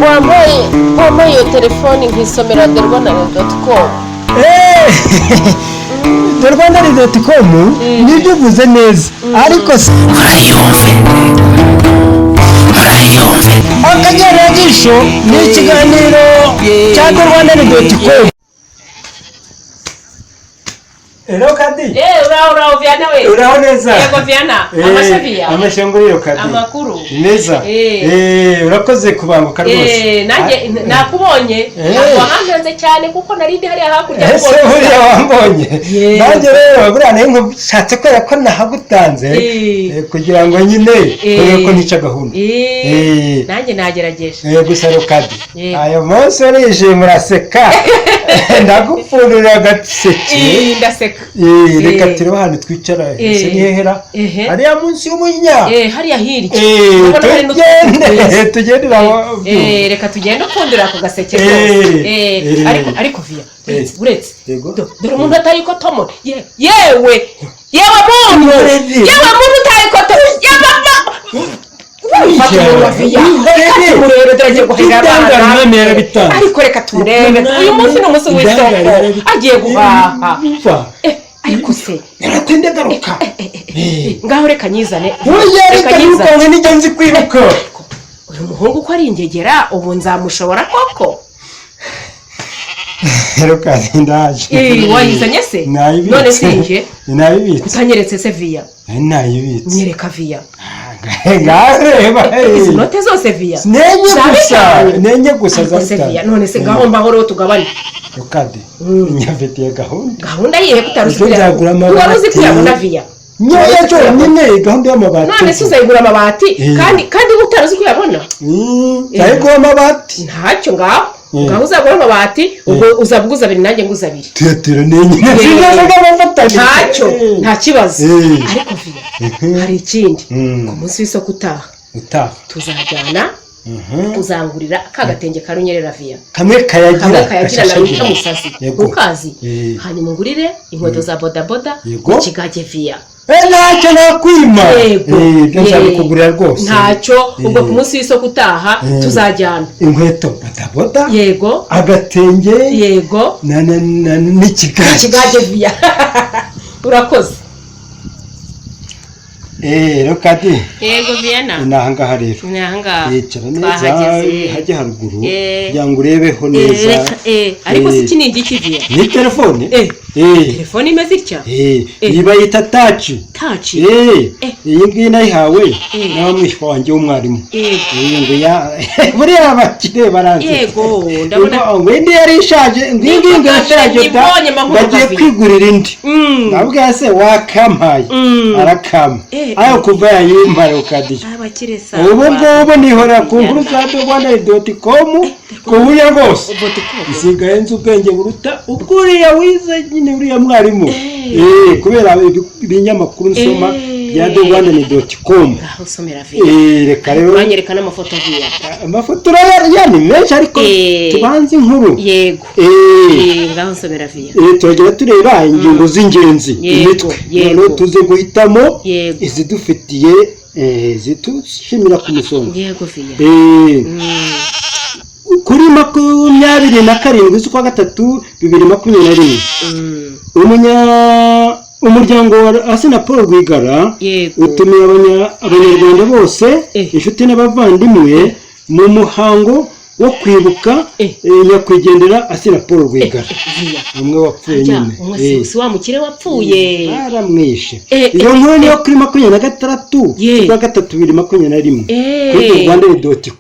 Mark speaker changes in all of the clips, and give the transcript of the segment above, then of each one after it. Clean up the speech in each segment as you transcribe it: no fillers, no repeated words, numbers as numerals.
Speaker 1: wampaye iyo telefoni nkisomera derwanare.com.
Speaker 2: derwanare.com nibyo uvuze neza ariko akageragisho ni ikiganiro cya derwanare.com. Hello Kadi.
Speaker 1: Uraho Viana we.
Speaker 2: Uraho neza.
Speaker 1: Yego Viana. Amashavia.
Speaker 2: Amashanguriyo Kadi.
Speaker 1: Amakuru.
Speaker 2: Neza. Urakoze kubanguka rwose.
Speaker 1: Nanjye nakubonye. Wahanze cyane kuko narindi hari hakurya
Speaker 2: ese buriya wambonye. Nanjye rero buriya nayo nshatse ko nahagutanze kugira ngo nyine ko nica gahunda.
Speaker 1: Nanjye nagerageje.
Speaker 2: Gusa Kadi. Ayo munsi urije muraseka. Ndagupfurira agaseke.
Speaker 1: Ndaseka.
Speaker 2: Reka turi hano twicara ese nihera hariya munsi y'umunya
Speaker 1: hariya hirya
Speaker 2: tugendera
Speaker 1: reka tugende ukundira ako gaseke ariko via uretse dore umuntu atari ko tomo yewe muntu utari ko tomo ariko reka tumurebe uyu munsi ni umunsi w'isoko agiye guhaha ariko se
Speaker 2: naratende garuka
Speaker 1: ngaho reka nyizane
Speaker 2: reka nyizane n'ijya nzi kwibuka
Speaker 1: uyu muhungu ko ari ingegera ubu nzamushobora koko
Speaker 2: reka ndaje
Speaker 1: wayizanye se none sinje
Speaker 2: nayibitse
Speaker 1: utanyeretse se via
Speaker 2: nayibitse
Speaker 1: nyereka via
Speaker 2: ngareba
Speaker 1: izi note zose via
Speaker 2: nenye gusa
Speaker 1: via none se ngaho mbahoro tugabane
Speaker 2: Kadi nyafitiye
Speaker 1: gahunda yihe kutaruzikira uwaruzi kuyabona via
Speaker 2: nyoya cyo nyine gahunda y'amabati
Speaker 1: none se uzayigura amabati kandi utaruzi kuyabona
Speaker 2: ayigura amabati
Speaker 1: ntacyo ngaho uzagura amabati ubwo uzabuguza abiri nanjye nguza abiri
Speaker 2: tetero nenye
Speaker 1: ntacyo nta kibazo ariko via hari ikindi ku munsi w'isoko utaha tuzajyana uzangurira kagatenge karunyerera via
Speaker 2: kamwe kayagira
Speaker 1: na ruta musasi ukazi hanyuma ngurire inkweto za bodaboda ikigage via
Speaker 2: ntacyo nakwima nshaka kugurira rwose
Speaker 1: ntacyo ubwo ku munsi w'isoko utaha tuzajyana
Speaker 2: inkweto bodaboda
Speaker 1: yego
Speaker 2: agatenge
Speaker 1: yego
Speaker 2: n'ikigage
Speaker 1: via urakoze
Speaker 2: Kadi
Speaker 1: yego Viana
Speaker 2: nahangaha rero yicara neza hajye haruguru kugira ngo urebeho neza
Speaker 1: ariko si kinigi kivia
Speaker 2: ni telefone
Speaker 1: telefone imeze itya
Speaker 2: iba yita touch iyi ngiyi nayihawe n'abamwishywa wanjye w'umwarimu ngo buriya abakire barazi
Speaker 1: yego ndabona
Speaker 2: ngo indi yari ishaje ngiyi ngashaje bagiye kwigurira indi nabwo se wakampaye arakama ayo kuva yayimpaye ukadiye ubu ngubu nihora ku nkuru za derwanare.com ku buryo rwose isigaye nzi ubwenge buruta ubwuriya wize nyine uriya mwarimu kubera ibinyamakuru nsoma bya derwanare.com reka rero
Speaker 1: banyereka n'amafoto via
Speaker 2: amafoto yani menshi ariko tubanze inkuru
Speaker 1: yego ngaho nsomera via
Speaker 2: turagera tureba ingingo z'ingenzi imitwe noneho tuze guhitamo izidufitiye zitushimira ku musonga
Speaker 1: yego via
Speaker 2: kuri 27 z'ukwa gatatu 2021 umuryango wa Asena Paul Rwigara utumiye abanyarwanda bose inshuti n'abavandimwe mu muhango wo kwibuka nyakwigendera Asena Paul Rwigara umwe wapfuye nyine
Speaker 1: si wa mukire wapfuye
Speaker 2: baramwishe iyo nkuru niyo kuri 26 z'ukwa gatatu 2021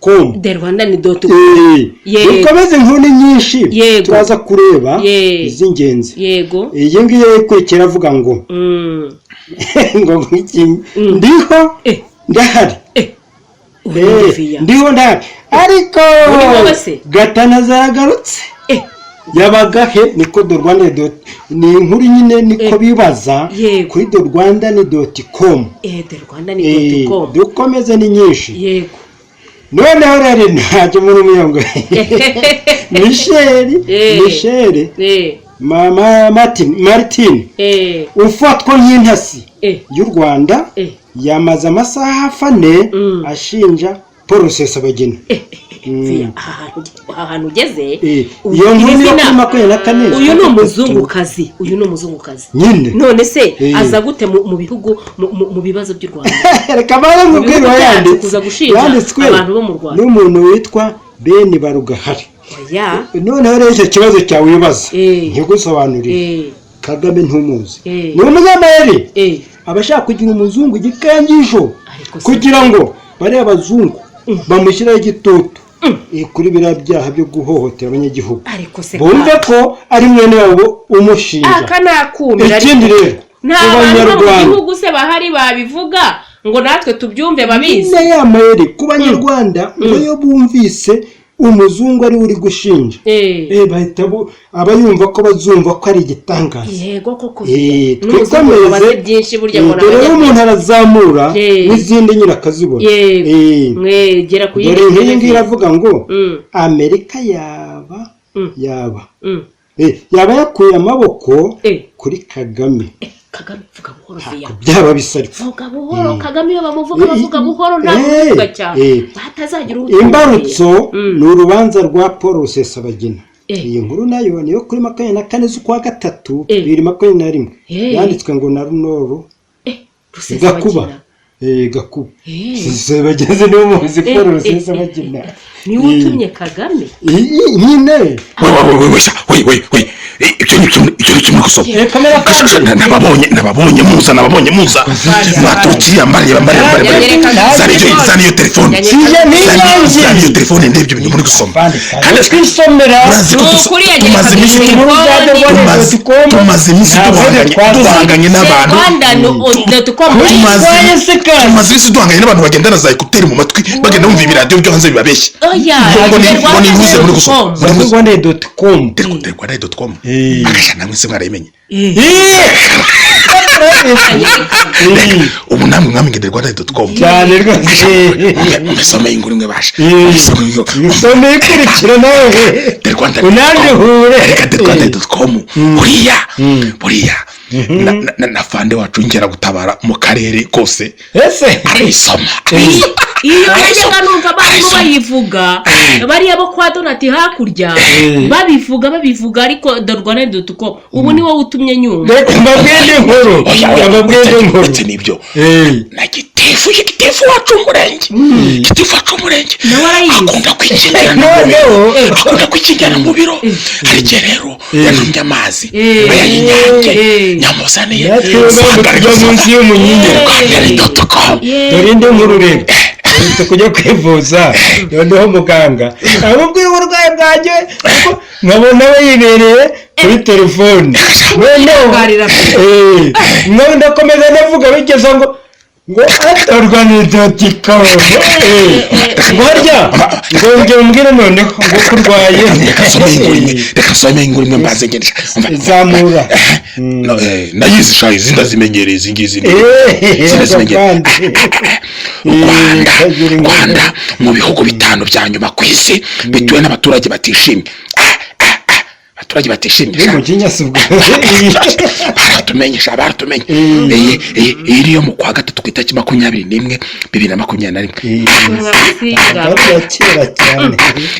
Speaker 2: kuri derwanare.com dukomeze inkuru nyinshi turaza kureba iz'ingenzi iyi ngiyi ikurikira avuga ngo ndiho ndahari ariko gatana zagarutse yabagahe niko derwanare ni inkuru nyine niko bibaza kuri derwanare.com dukomeze ni nyinshi noneho rero ntacyo muri umuyongo Michelle Martin ufatwa nk'intasi y'u Rwanda yamaze amasaha 4 ashinja Paul Rusesabagina.
Speaker 1: ahantu ugeze
Speaker 2: iyo nkuru yo kuri 24
Speaker 1: uyu ni umuzungukazi nyine none se aza gute mu bihugu mu bibazo by'u Rwanda
Speaker 2: reka bana mubwira
Speaker 1: yanditswe abantu bo mu Rwanda
Speaker 2: n'umuntu witwa Ben Barugahari noneho rero icyo kibazo cyawe wibaza nkigusobanurire Kagame ntumuzi ni umunyamayeri abashaka kugira umuzungu gikangisho kugira ngo bari abazungu bamushyiraho igitutu kuri biriya byaha byo guhohotera abanyagihugu bumve ko ari mwene wabo umushinja
Speaker 1: akanakumira
Speaker 2: ikindi rero
Speaker 1: n'abanyarwanda se bahari babivuga ngo natwe tubyumve babizi
Speaker 2: ne yamayeri ku banyarwanda ngo yo bumvise umuzungu ari uri gushinja bahita abayumva ko bazumva ko ari igitangaza
Speaker 1: yego koko
Speaker 2: twikomeze
Speaker 1: byinshi burya ngo
Speaker 2: rero umuntu arazamura n'izindi nyirakazibona
Speaker 1: mwegera
Speaker 2: kuyiri nk'iyi ngiyi iravuga ngo Amerika yaba yakuye amaboko kuri Kagame
Speaker 1: vuga buhoro vya
Speaker 2: byaba bisari
Speaker 1: vuga buhoro Kagame yo bavuga buhoro nta kuvuga cyane batazagira
Speaker 2: imbarutso ni urubanza rwa Paul Rusesabagina iyi nkuru nayo niyo kuri 24 z'ukwa gatatu 2021 yanditswe ngo na Runoro Gakuba Gakuba Rusesabagina niwe muzi Paul Rusesabagina
Speaker 1: ni utumye Kagame
Speaker 2: nyine
Speaker 3: we icyo muri gusoma nababonye muza mwaturukiriye mbariye zaniyo telefone ndebye ibintu muri gusoma
Speaker 2: kandi twisomera
Speaker 3: tumaze iminsi duhanganye n'abantu bagenda na za ekuteri mu matwi bagenda bumva ibiradiyo byo hanze bibabeshya ngo nihuze muri gusoma rwanda.com akashana mwese mwarayimenye ubu namwe mwamenye rwanda.com
Speaker 2: cyane rwose
Speaker 3: musome inkuru imwe basha
Speaker 2: musome ikurikira nawe
Speaker 3: rwanda
Speaker 2: unande hure
Speaker 3: rwanda.com buriya na fande wacu ngera gutabara mu karere kose
Speaker 2: ese
Speaker 3: arisoma
Speaker 1: iyo yajyaga numva abantu bayivuga bari abo kwa Donati hakurya babivuga ariko Rwanda.com ubu ni wowe utumye nyumva
Speaker 2: mbabwende inkuru
Speaker 3: ndetse nibyo na gitifu wacu umurenge akunda kwikingirana mu biro ariko rero yanumye amazi ay'inyange nyamuzaniye
Speaker 2: munsi y'umunyinya
Speaker 3: Rwanda.com
Speaker 2: dore indi nkuru rero kujya kwivuza noneho muganga abubwiye uburwayi bwanjye nkabona we yibereye kuri telefone noneho ndakomeza ndavuga bigeze ngo Rwanda.com barya ngo njye umbwire noneho ngo kurwaye
Speaker 3: reka some inkuru imwe mbaze ngendesha
Speaker 2: zamura
Speaker 3: nayizi shayi zindazimenyereye izingizi Rwanda mu bihugu bitanu bya nyuma ku isi bituwe n'abaturage batishimye abaturage batishimye
Speaker 2: mu kinyasubwa
Speaker 3: baratumenye iriyo mu kwa gatatu ku itariki 21 2021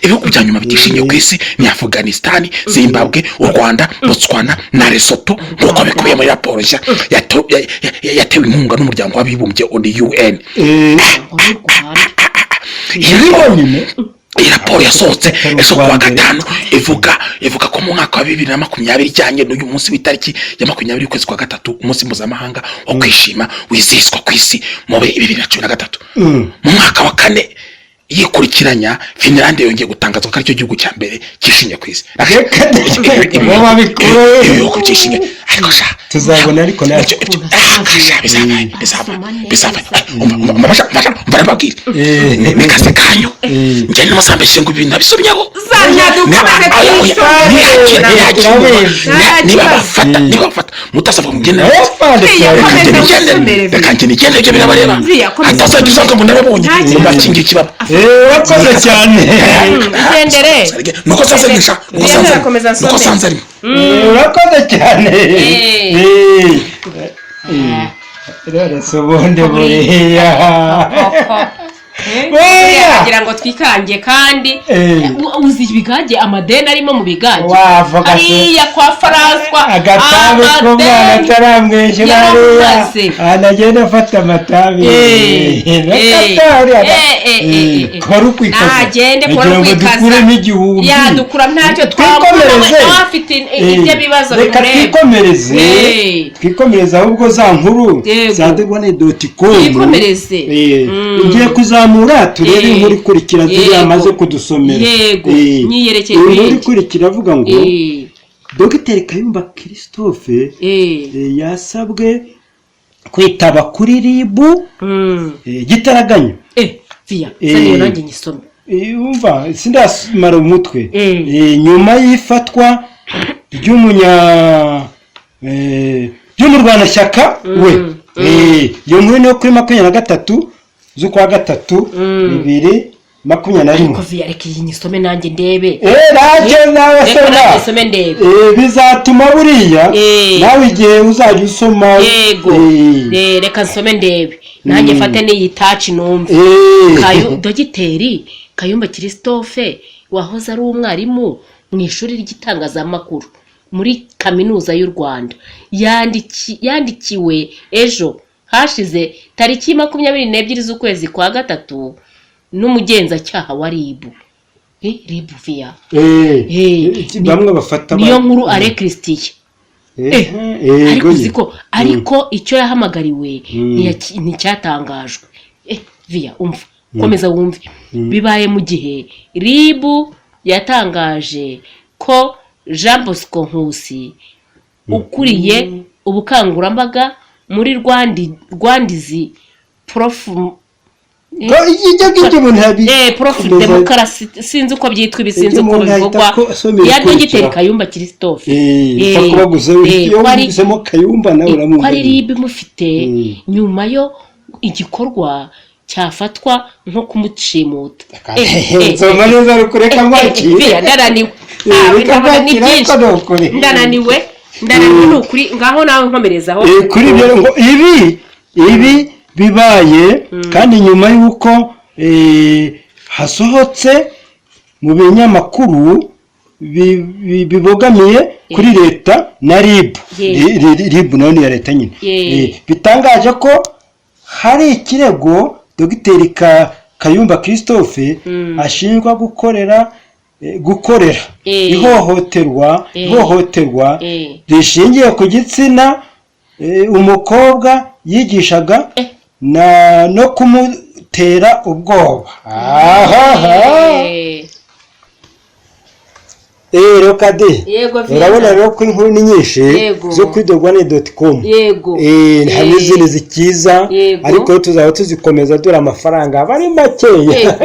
Speaker 3: ibihugu bya nyuma bitishimye ku isi ni Afghanistan, Zimbabwe, u Rwanda, Botswana na Lesotho nk'uko bikubiye muri raporo nshya yatewe inkunga n'umuryango w'abibumbye UN. Iyi raporo yasohotse ejo kuwa gatanu ivuga ko mu mwaka wa 2020 ijyanye n'uyu munsi w'itariki ya 20 ukwezi kwa gatatu umunsi mpuzamahanga wo kwishima wizihizwa ku isi mu 2013. Mu mwaka wa kane yikurikiranya Finland yongeye gutangazwa ko ari cyo gihugu cya mbere cyishimye ku isi. Ibihugu byishimye ariko
Speaker 2: tuzabona ariko nacyo
Speaker 3: bisaba barababwira nikaze kanyu njye n'amazambeshye ngo ibintu nabisubyeho niba bafata mutasava mugenda reka njye nigende ibyo birabareba atazagira usanga ngo narabonye bakingira ikibaba
Speaker 2: wakoze cyane
Speaker 3: nuko sanzagisha nuko sanzari
Speaker 2: urakoze cyane rero sobonde buriya
Speaker 1: kugira ngo twikange kandi uzi ibigage amadeni arimo mu bigage ariya kwa Faranswa
Speaker 2: agatabi k'umwana ataramwishe hariya anagenda afata amatabi kora ukwikaza
Speaker 1: agende kora ukwikaza yadukura ntacyo twamubona afite ibyo bibazo
Speaker 2: bimureba twikomereze ahubwo za nkuru za thebone.com ngiye kuzamura turebe inkuru ikurikira ziri amaze kudusomera
Speaker 1: nyiyerekeye
Speaker 2: inkuru ikurikira avuga ngo Dr Kayumba Christophe yasabwe kwitaba kuri RIB gitaraganya
Speaker 1: via saniyo nanjye nyisome
Speaker 2: umva sindamara umutwe nyuma y'ifatwa ry'umurwanashyaka we iyo nkuru niyo kuri 23 z'ukwa gatatu 2021
Speaker 1: ko via reka iyi nyisome nanjye ndebe
Speaker 2: nasome ndebe bizatuma buriya nawe igihe uzajya usoma
Speaker 1: reka nsome ndebe nanjye fate n'iyi touch numve Dogiteri Kayumba Christophe wahoze ari umwarimu mu ishuri ry'itangazamakuru muri kaminuza y'u Rwanda yandikiwe ejo hashize tariki 22 z'ukwezi kwa gatatu n'umugenzacyaha wa RIB via
Speaker 2: bamwe bafata
Speaker 1: niyo nkuru are Christian ariko ziko ariko icyo yahamagariwe nticyatangajwe via umva komeza wumve bibaye mu gihe RIB yatangaje ko Jean Bosco Nkusi ukuriye ubukangurambaga muri Rwandizi Prof demokarasi sinzi uko byitwa ibisinzi uko bivugwa ya Dogiteri Kayumba Christophe kwari RIB mufite nyuma yo igikorwa cyafatwa nko kumutshimuta ndananiwe n'ukuri ngaho nawe nkomerezaho
Speaker 2: kuri ibyo ngo ibi bibaye kandi nyuma y'uko hasohotse mu binyamakuru bibogamiye kuri leta na RIB nayo ya leta nyine bitangaje ko hari ikirego Dogiteri Kayumba Christophe ashinjwa gukorera ihohoterwa rishingiye ku gitsina umukobwa yigishaga no kumutera ubwoba Rokade urabona rero ko inkuru ni nyinshi zo kuri thebone.com nta n'izindi zikiza ariko tuzaba tuzikomeza dore amafaranga bari makeya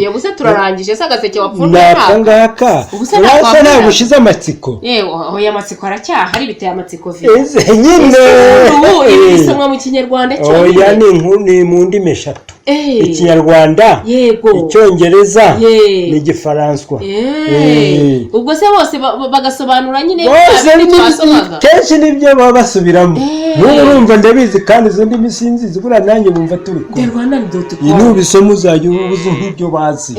Speaker 1: ubuse turarangije se agaseke wapfunda
Speaker 2: ngaka urasa nawe ushize amatsiko
Speaker 1: oya amatsiko aracyahari biteye amatsiko
Speaker 2: nyine
Speaker 1: ibisomwa mu kinyarwanda cyane
Speaker 2: oya ni inkuru ni mu ndimi eshatu ikinyarwanda icyongereza n'igifaransa
Speaker 1: ubwo se bose bagasobanura nyine
Speaker 2: kenshi nibyo baba basubiramo n'urumva ndabizi kandi izindi misinzi zibura nanjye bumva turi kumwe bisoma uzajya ubuze nk'ibyo bazi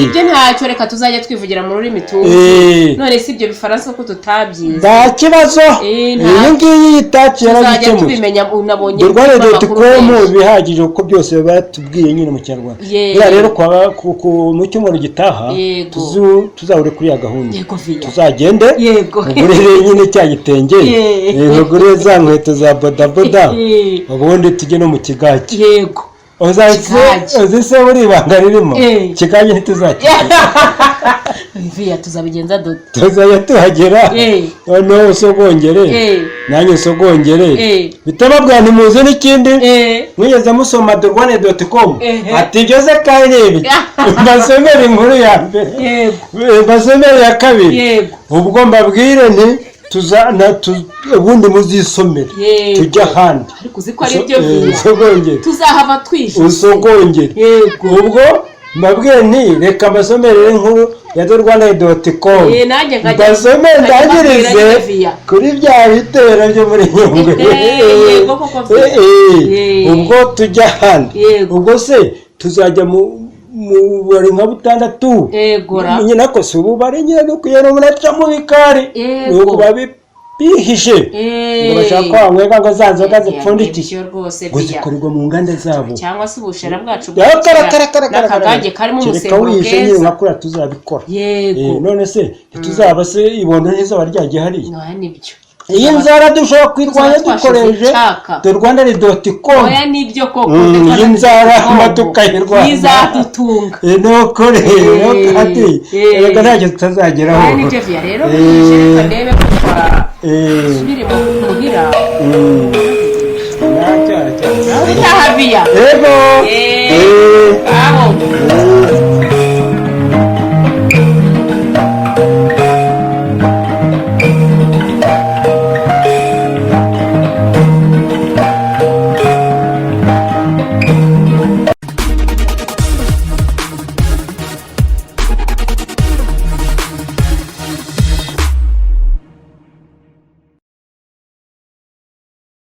Speaker 1: ibyo ntacyo reka tuzajya twivugira mu rurimi tuzi none si ibyo bifaransa ko tutabyize
Speaker 2: nta kibazo iyi ngiyi yitaci yaragikemuye
Speaker 1: tubimenya unabonye
Speaker 2: thebone.com bihagije uko byose batubwiye nyine mu kinyarwanda rero mu cyumweru gitaha tuzahore kuri ya gahunda tuzagende ugurire nyine cya gitenge ugurire za nkweto za bodaboda ubundi tujye no mu kigage uzise buri ibanga ririmo kigage ntituzakigera
Speaker 1: tuzabigenza dute
Speaker 2: tuzajya tuhagera noneho usogongere nanjye usogongere bitababwira ntimuze n'ikindi mwigeze musoma thebone.com ati byose kandi mbasomera inkuru ya mbere mbasomera iya kabiri ubwo mbabwire nti ubundi muzisomere tujya ahandi
Speaker 1: ariko uzi ko ari byo tuzahava twishe
Speaker 2: usogongere ubwo mbabwire nti reka mbasomere inkuru ya rwanda.com
Speaker 1: nanjye
Speaker 2: basome ndangirize kuri bya bitero byo muri Nyungwe. Ubwo tujya ahandi ubwo se tuzajya mu bari nka butandatu nyine ko si ubu bari nyine no kuyera umuntu mu bikari nuko babihishe ngo bashaka kwamwega ngo za nzoga zipfundikiye guzikorerwa mu nganda zabo
Speaker 1: cyangwa se ubushera bwacu n'akagage karimo umusemburo
Speaker 2: keza nka kura tuzabikora. None se tuzaba se ibondo neza baryagiye hari
Speaker 1: nibyo
Speaker 2: iyi nzara dushobora kwirwanya dukoresheje rwanda.com.
Speaker 1: oya nibyo koko
Speaker 2: iyi nzara amaduka y'irwanda
Speaker 1: izadutunga
Speaker 2: nuko rero kandi reka ntacyo tutazageraho.
Speaker 1: nibyo vya rero reka ndebe ko twasubire muhira utaha via
Speaker 2: yego
Speaker 1: aho